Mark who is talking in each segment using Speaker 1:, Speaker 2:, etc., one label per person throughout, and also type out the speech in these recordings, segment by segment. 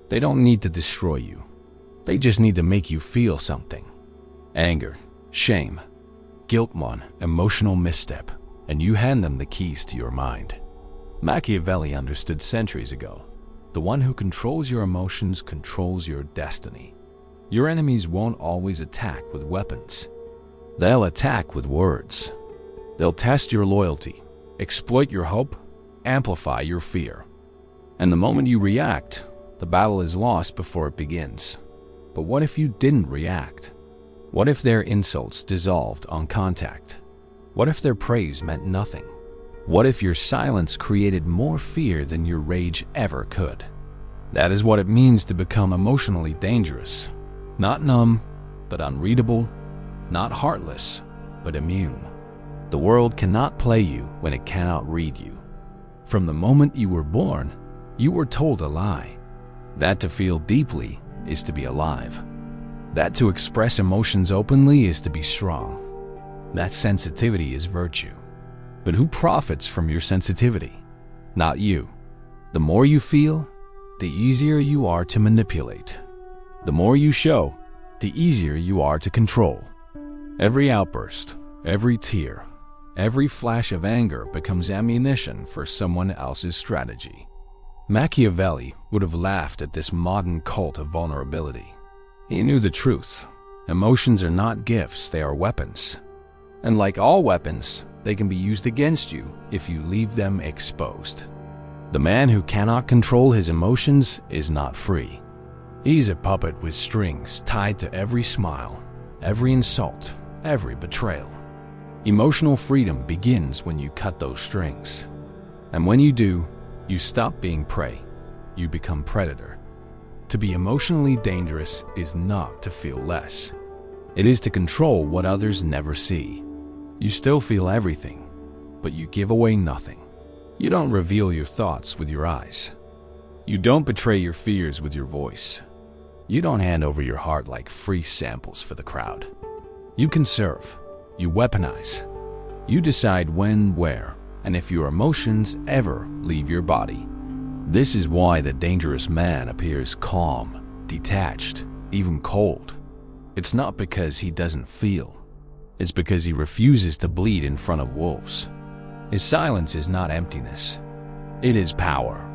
Speaker 1: They don't need to destroy you. They just need to make you feel something. Anger, shame, guilt, one emotional misstep, and you hand them the keys to your mind. Machiavelli understood centuries ago, the one who controls your emotions controls your destiny. Your enemies won't always attack with weapons. They'll attack with words. They'll test your loyalty, exploit your hope, amplify your fear. And the moment you react, the battle is lost before it begins. But what if you didn't react? What if their insults dissolved on contact? What if their praise meant nothing? What if your silence created more fear than your rage ever could? That is what it means to become emotionally dangerous. Not numb, but unreadable. Not heartless, but immune. The world cannot play you when it cannot read you. From the moment you were born, you were told a lie. That to feel deeply is to be alive. That to express emotions openly is to be strong. That sensitivity is virtue. But who profits from your sensitivity? Not you. The more you feel, the easier you are to manipulate. The more you show, the easier you are to control. Every outburst, every tear, every flash of anger becomes ammunition for someone else's strategy. Machiavelli would have laughed at this modern cult of vulnerability. He knew the truth. Emotions are not gifts, they are weapons. And like all weapons, they can be used against you if you leave them exposed. The man who cannot control his emotions is not free. He's a puppet with strings tied to every smile, every insult, every betrayal. Emotional freedom begins when you cut those strings. And when you do, you stop being prey. You become predator. To be emotionally dangerous is not to feel less. It is to control what others never see. You still feel everything, but you give away nothing. You don't reveal your thoughts with your eyes. You don't betray your fears with your voice. You don't hand over your heart like free samples for the crowd. You conserve. You weaponize. You decide when, where, and if your emotions ever leave your body. This is why the dangerous man appears calm, detached, even cold. It's not because he doesn't feel. It's because he refuses to bleed in front of wolves. His silence is not emptiness. It is power.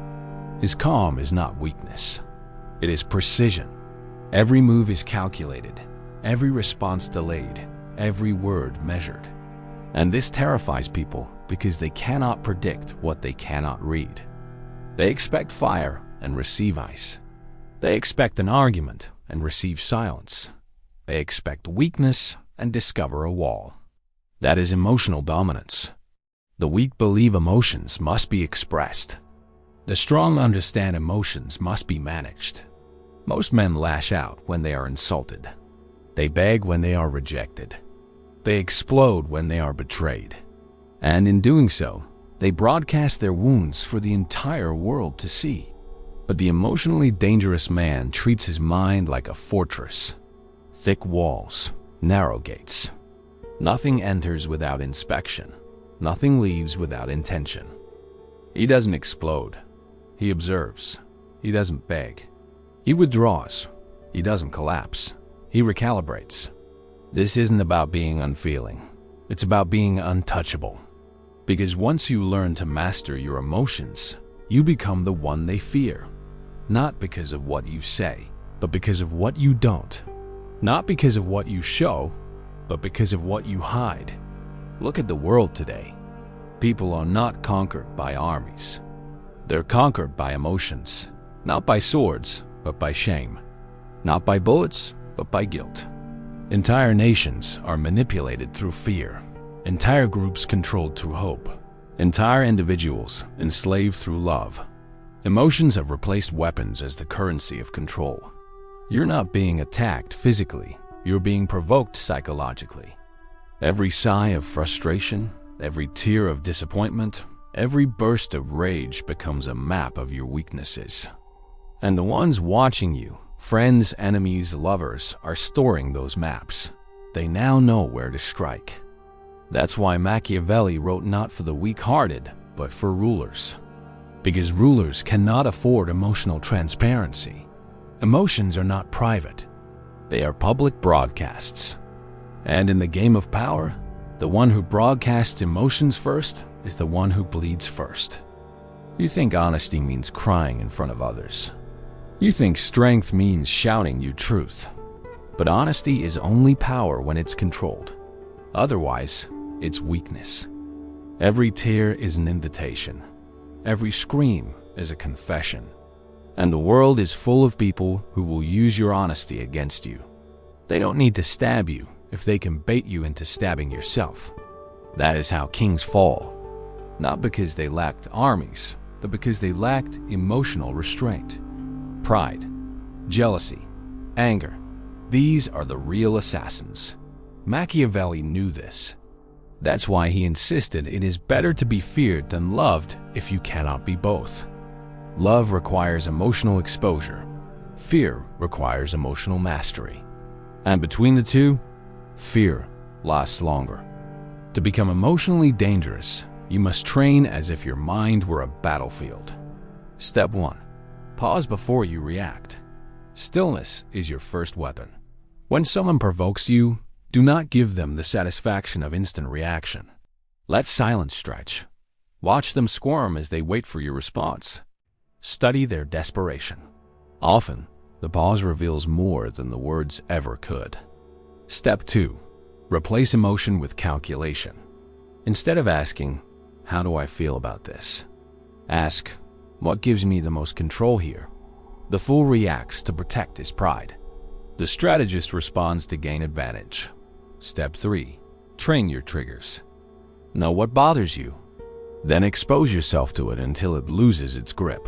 Speaker 1: His calm is not weakness. It is precision. Every move is calculated, every response delayed, every word measured. And this terrifies people because they cannot predict what they cannot read. They expect fire and receive ice. They expect an argument and receive silence. They expect weakness and discover a wall. That is emotional dominance. The weak believe emotions must be expressed. The strong understand emotions must be managed. Most men lash out when they are insulted. They beg when they are rejected. They explode when they are betrayed. And in doing so, they broadcast their wounds for the entire world to see. But the emotionally dangerous man treats his mind like a fortress. Thick walls, narrow gates. Nothing enters without inspection. Nothing leaves without intention. He doesn't explode. He observes. He doesn't beg. He withdraws. He doesn't collapse. He recalibrates. This isn't about being unfeeling. It's about being untouchable. Because once you learn to master your emotions, you become the one they fear. Not because of what you say, but because of what you don't. Not because of what you show, but because of what you hide. Look at the world today. People are not conquered by armies. They're conquered by emotions, not by swords, but by shame. Not by bullets, but by guilt. Entire nations are manipulated through fear. Entire groups controlled through hope. Entire individuals enslaved through love. Emotions have replaced weapons as the currency of control. You're not being attacked physically, you're being provoked psychologically. Every sigh of frustration, every tear of disappointment, every burst of rage becomes a map of your weaknesses. And the ones watching you, friends, enemies, lovers, are storing those maps. They now know where to strike. That's why Machiavelli wrote not for the weak-hearted, but for rulers. Because rulers cannot afford emotional transparency. Emotions are not private. They are public broadcasts. And in the game of power, the one who broadcasts emotions first is the one who bleeds first. You think honesty means crying in front of others. You think strength means shouting you truth. But honesty is only power when it's controlled. Otherwise, it's weakness. Every tear is an invitation. Every scream is a confession. And the world is full of people who will use your honesty against you. They don't need to stab you if they can bait you into stabbing yourself. That is how kings fall. Not because they lacked armies, but because they lacked emotional restraint. Pride, jealousy, anger. These are the real assassins. Machiavelli knew this. That's why he insisted it is better to be feared than loved if you cannot be both. Love requires emotional exposure. Fear requires emotional mastery. And between the two, fear lasts longer. To become emotionally dangerous, you must train as if your mind were a battlefield. Step 1. Pause before you react. Stillness is your first weapon. When someone provokes you, do not give them the satisfaction of instant reaction. Let silence stretch. Watch them squirm as they wait for your response. Study their desperation. Often, the pause reveals more than the words ever could. Step 2. Replace emotion with calculation. Instead of asking, "How do I feel about this?" ask, "What gives me the most control here?" The fool reacts to protect his pride. The strategist responds to gain advantage. Step 3. Train your triggers. Know what bothers you. Then expose yourself to it until it loses its grip.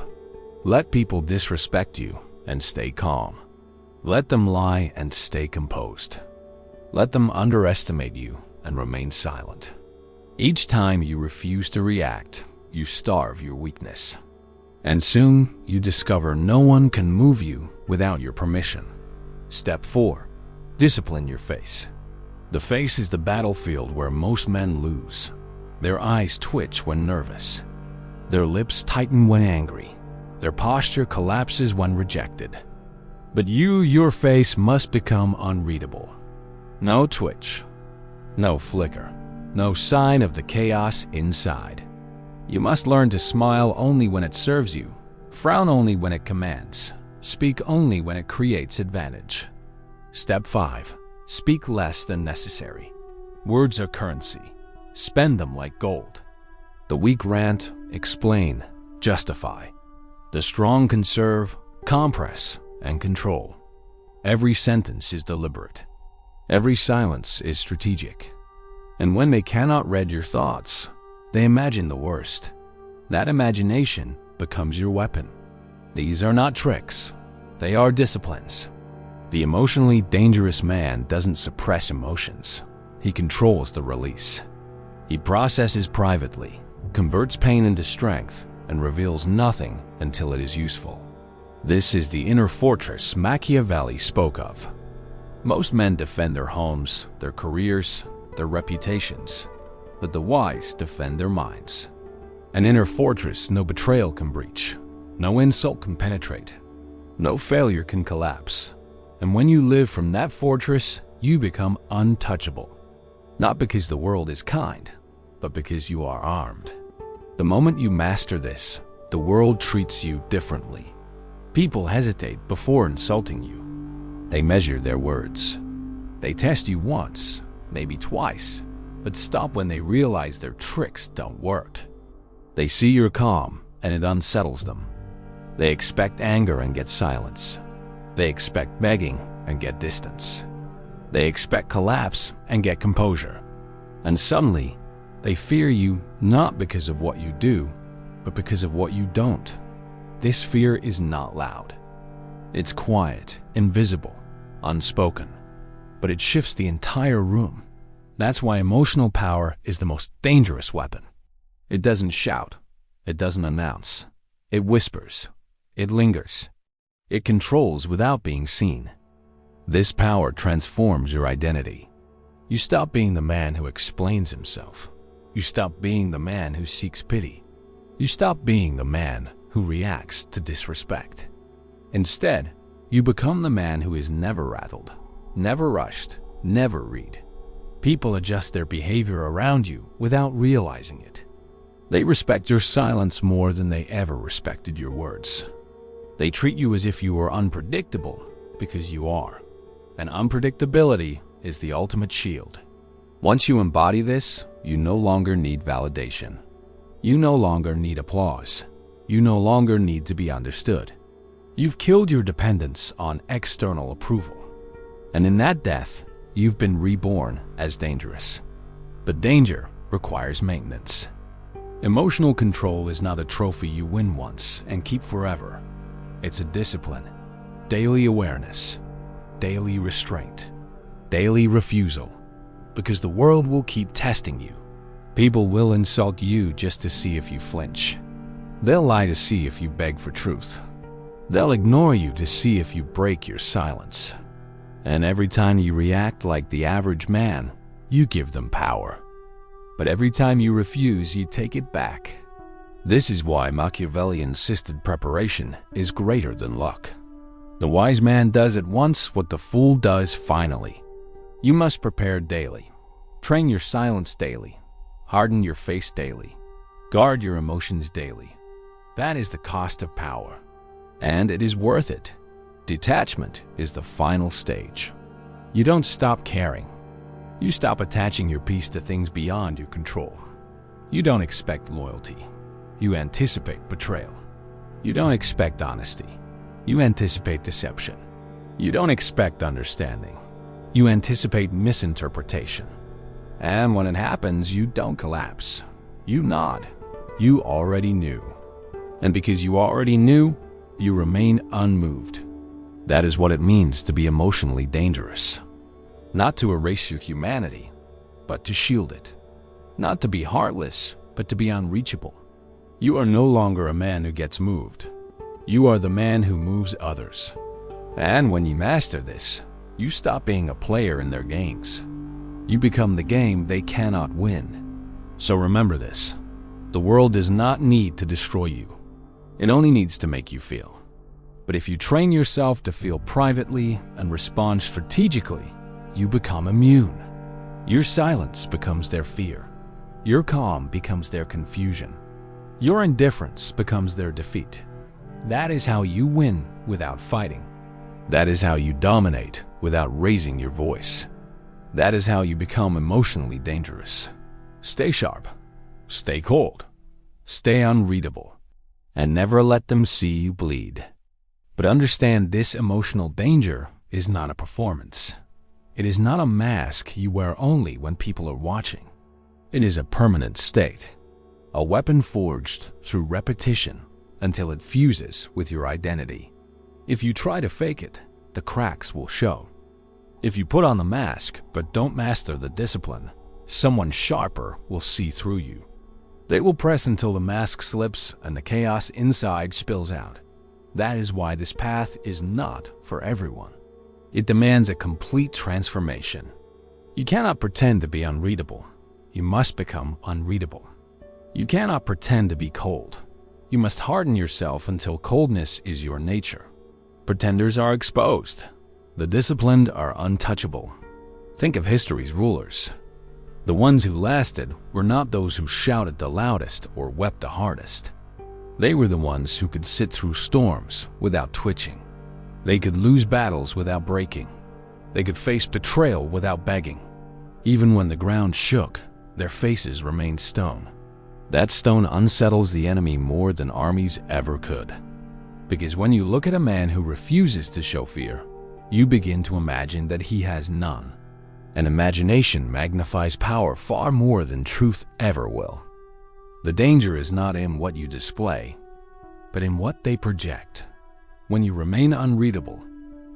Speaker 1: Let people disrespect you and stay calm. Let them lie and stay composed. Let them underestimate you and remain silent. Each time you refuse to react, you starve your weakness. And soon, you discover no one can move you without your permission. Step 4. Discipline your face. The face is the battlefield where most men lose. Their eyes twitch when nervous. Their lips tighten when angry. Their posture collapses when rejected. But your face must become unreadable. No twitch, no flicker, no sign of the chaos inside. You must learn to smile only when it serves you, frown only when it commands, speak only when it creates advantage. Step 5. Speak less than necessary. Words are currency. Spend them like gold. The weak rant, explain, justify. The strong conserve, compress, and control. Every sentence is deliberate. Every silence is strategic. And when they cannot read your thoughts, they imagine the worst. That imagination becomes your weapon. These are not tricks. They are disciplines. The emotionally dangerous man doesn't suppress emotions. He controls the release. He processes privately, converts pain into strength, and reveals nothing until it is useful. This is the inner fortress Machiavelli spoke of. Most men defend their homes, their careers, their reputations, but the wise defend their minds. An inner fortress no betrayal can breach, no insult can penetrate, no failure can collapse. And when you live from that fortress, you become untouchable. Not because the world is kind, but because you are armed. The moment you master this, the world treats you differently. People hesitate before insulting you. They measure their words. They test you once, maybe twice, but stop when they realize their tricks don't work. They see you're calm, and it unsettles them. They expect anger and get silence. They expect begging and get distance. They expect collapse and get composure. And suddenly, they fear you not because of what you do, but because of what you don't. This fear is not loud. It's quiet, invisible, unspoken, but it shifts the entire room. That's why emotional power is the most dangerous weapon. It doesn't shout. It doesn't announce. It whispers. It lingers. It controls without being seen. This power transforms your identity. You stop being the man who explains himself. You stop being the man who seeks pity. You stop being the man who reacts to disrespect. Instead, You become the man who is never rattled, never rushed, never read. People adjust their behavior around you without realizing it. They respect your silence more than they ever respected your words. They treat you as if you were unpredictable, because you are. And unpredictability is the ultimate shield. Once you embody this, you no longer need validation. You no longer need applause. You no longer need to be understood. You've killed your dependence on external approval. And in that death, you've been reborn as dangerous. But danger requires maintenance. Emotional control is not a trophy you win once and keep forever. It's a discipline, daily awareness, daily restraint, daily refusal. Because the world will keep testing you. People will insult you just to see if you flinch. They'll lie to see if you beg for truth. They'll ignore you to see if you break your silence. And every time you react like the average man, you give them power. But every time you refuse, you take it back. This is why Machiavelli insisted preparation is greater than luck. The wise man does at once what the fool does finally. You must prepare daily. Train your silence daily. Harden your face daily. Guard your emotions daily. That is the cost of power. And it is worth it. Detachment is the final stage. You don't stop caring. You stop attaching your peace to things beyond your control. You don't expect loyalty. You anticipate betrayal. You don't expect honesty. You anticipate deception. You don't expect understanding. You anticipate misinterpretation. And when it happens, you don't collapse. You nod. You already knew. And because you already knew, you remain unmoved. That is what it means to be emotionally dangerous. Not to erase your humanity, but to shield it. Not to be heartless, but to be unreachable. You are no longer a man who gets moved. You are the man who moves others. And when you master this, you stop being a player in their games. You become the game they cannot win. So remember this. The world does not need to destroy you. It only needs to make you feel. But if you train yourself to feel privately and respond strategically, you become immune. Your silence becomes their fear. Your calm becomes their confusion. Your indifference becomes their defeat. That is how you win without fighting. That is how you dominate without raising your voice. That is how you become emotionally dangerous. Stay sharp. Stay cold. Stay unreadable. And never let them see you bleed. But understand this emotional danger is not a performance. It is not a mask you wear only when people are watching. It is a permanent state. A weapon forged through repetition until it fuses with your identity. If you try to fake it, the cracks will show. If you put on the mask but don't master the discipline, someone sharper will see through you. They will press until the mask slips and the chaos inside spills out. That is why this path is not for everyone. It demands a complete transformation. You cannot pretend to be unreadable. You must become unreadable. You cannot pretend to be cold. You must harden yourself until coldness is your nature. Pretenders are exposed. The disciplined are untouchable. Think of history's rulers. The ones who lasted were not those who shouted the loudest or wept the hardest. They were the ones who could sit through storms without twitching. They could lose battles without breaking. They could face betrayal without begging. Even when the ground shook, their faces remained stone. That stone unsettles the enemy more than armies ever could. Because when you look at a man who refuses to show fear, you begin to imagine that he has none. And imagination magnifies power far more than truth ever will. The danger is not in what you display, but in what they project. When you remain unreadable,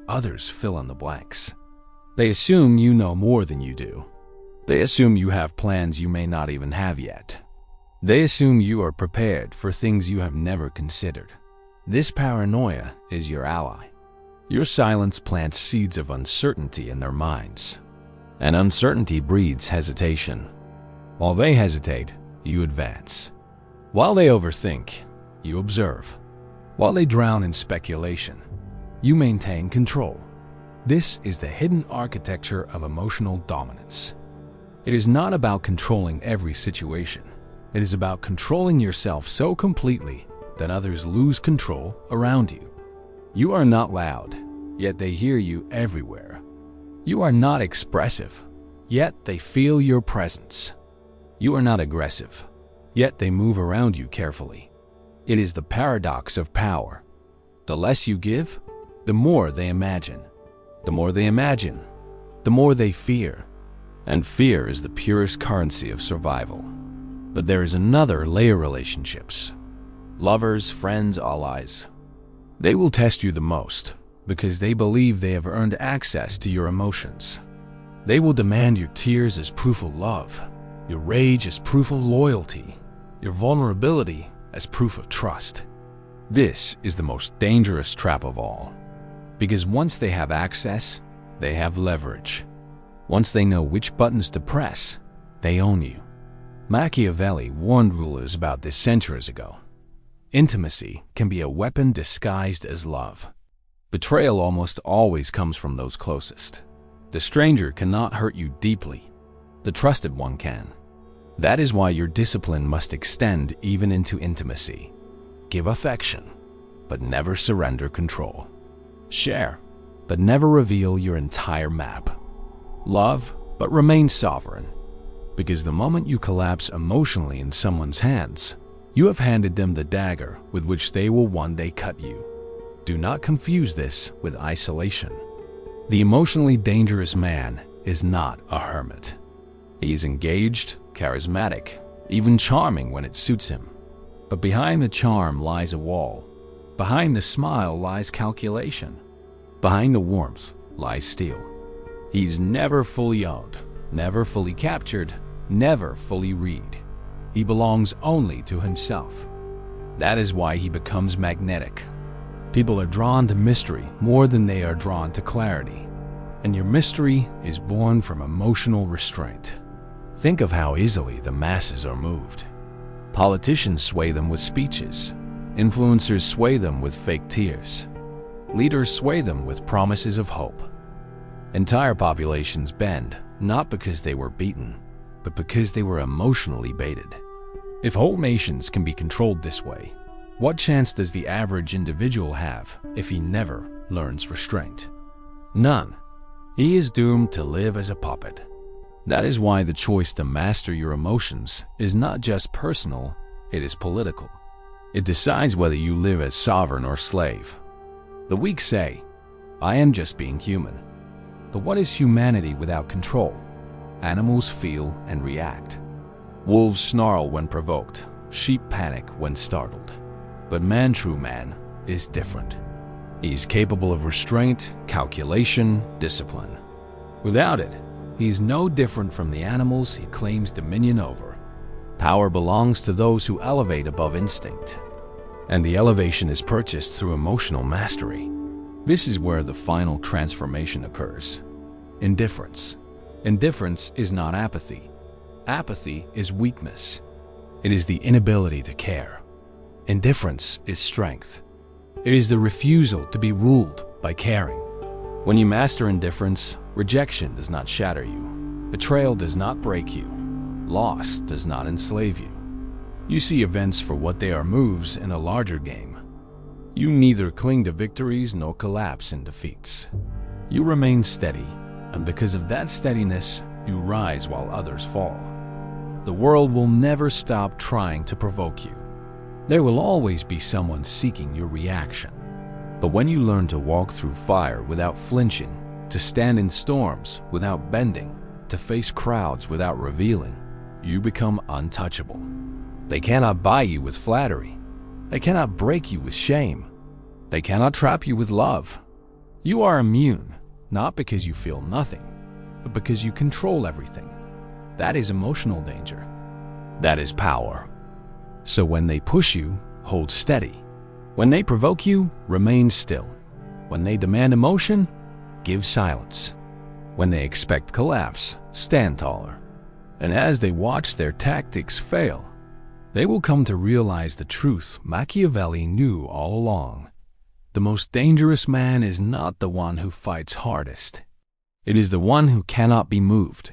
Speaker 1: others fill in the blanks. They assume you know more than you do. They assume you have plans you may not even have yet. They assume you are prepared for things you have never considered. This paranoia is your ally. Your silence plants seeds of uncertainty in their minds. And uncertainty breeds hesitation. While they hesitate, you advance. While they overthink, you observe. While they drown in speculation, You maintain control. This is the hidden architecture of emotional dominance. It is not about controlling every situation. It is about controlling yourself so completely that others lose control around you. You are not loud, yet they hear you everywhere. You are not expressive, yet they feel your presence. You are not aggressive, yet they move around you carefully. It is the paradox of power. The less you give, the more they imagine. The more they imagine, the more they fear. And fear is the purest currency of survival. But there is another layer: relationships. Lovers, friends, allies. They will test you the most because they believe they have earned access to your emotions. They will demand your tears as proof of love, your rage as proof of loyalty, your vulnerability as proof of trust. This is the most dangerous trap of all, because once they have access, they have leverage. Once they know which buttons to press, they own you. Machiavelli warned rulers about this centuries ago. Intimacy can be a weapon disguised as love. Betrayal almost always comes from those closest. The stranger cannot hurt you deeply. The trusted one can. That is why your discipline must extend even into intimacy. Give affection, but never surrender control. Share, but never reveal your entire map. Love, but remain sovereign. Because the moment you collapse emotionally in someone's hands, you have handed them the dagger with which they will one day cut you. Do not confuse this with isolation. The emotionally dangerous man is not a hermit. He is engaged, charismatic, even charming when it suits him. But behind the charm lies a wall. Behind the smile lies calculation. Behind the warmth lies steel. He's never fully owned, never fully captured, never fully read. He belongs only to himself. That is why he becomes magnetic. People are drawn to mystery more than they are drawn to clarity. And your mystery is born from emotional restraint. Think of how easily the masses are moved. Politicians sway them with speeches. Influencers sway them with fake tears. Leaders sway them with promises of hope. Entire populations bend, not because they were beaten, but because they were emotionally baited. If whole nations can be controlled this way, what chance does the average individual have if he never learns restraint? None. He is doomed to live as a puppet. That is why the choice to master your emotions is not just personal, it is political. It decides whether you live as sovereign or slave. The weak say, "I am just being human." But what is humanity without control? Animals feel and react. Wolves snarl when provoked, sheep panic when startled. But man, true man, is different. He is capable of restraint, calculation, discipline. Without it, he is no different from the animals he claims dominion over. Power belongs to those who elevate above instinct. And the elevation is purchased through emotional mastery. This is where the final transformation occurs. Indifference. Indifference is not apathy. Apathy is weakness. It is the inability to care. Indifference is strength. It is the refusal to be ruled by caring. When you master indifference, rejection does not shatter you. Betrayal does not break you. Loss does not enslave you. You see events for what they are: moves in a larger game. You neither cling to victories nor collapse in defeats. You remain steady, and because of that steadiness, you rise while others fall. The world will never stop trying to provoke you. There will always be someone seeking your reaction. But when you learn to walk through fire without flinching, to stand in storms without bending, to face crowds without revealing, you become untouchable. They cannot buy you with flattery. They cannot break you with shame. They cannot trap you with love. You are immune, not because you feel nothing, but because you control everything. That is emotional danger. That is power. So when they push you, hold steady. When they provoke you, remain still. When they demand emotion, give silence. When they expect collapse, stand taller. And as they watch their tactics fail, they will come to realize the truth Machiavelli knew all along. The The most dangerous man is not the one who fights hardest. It is the one who cannot be moved.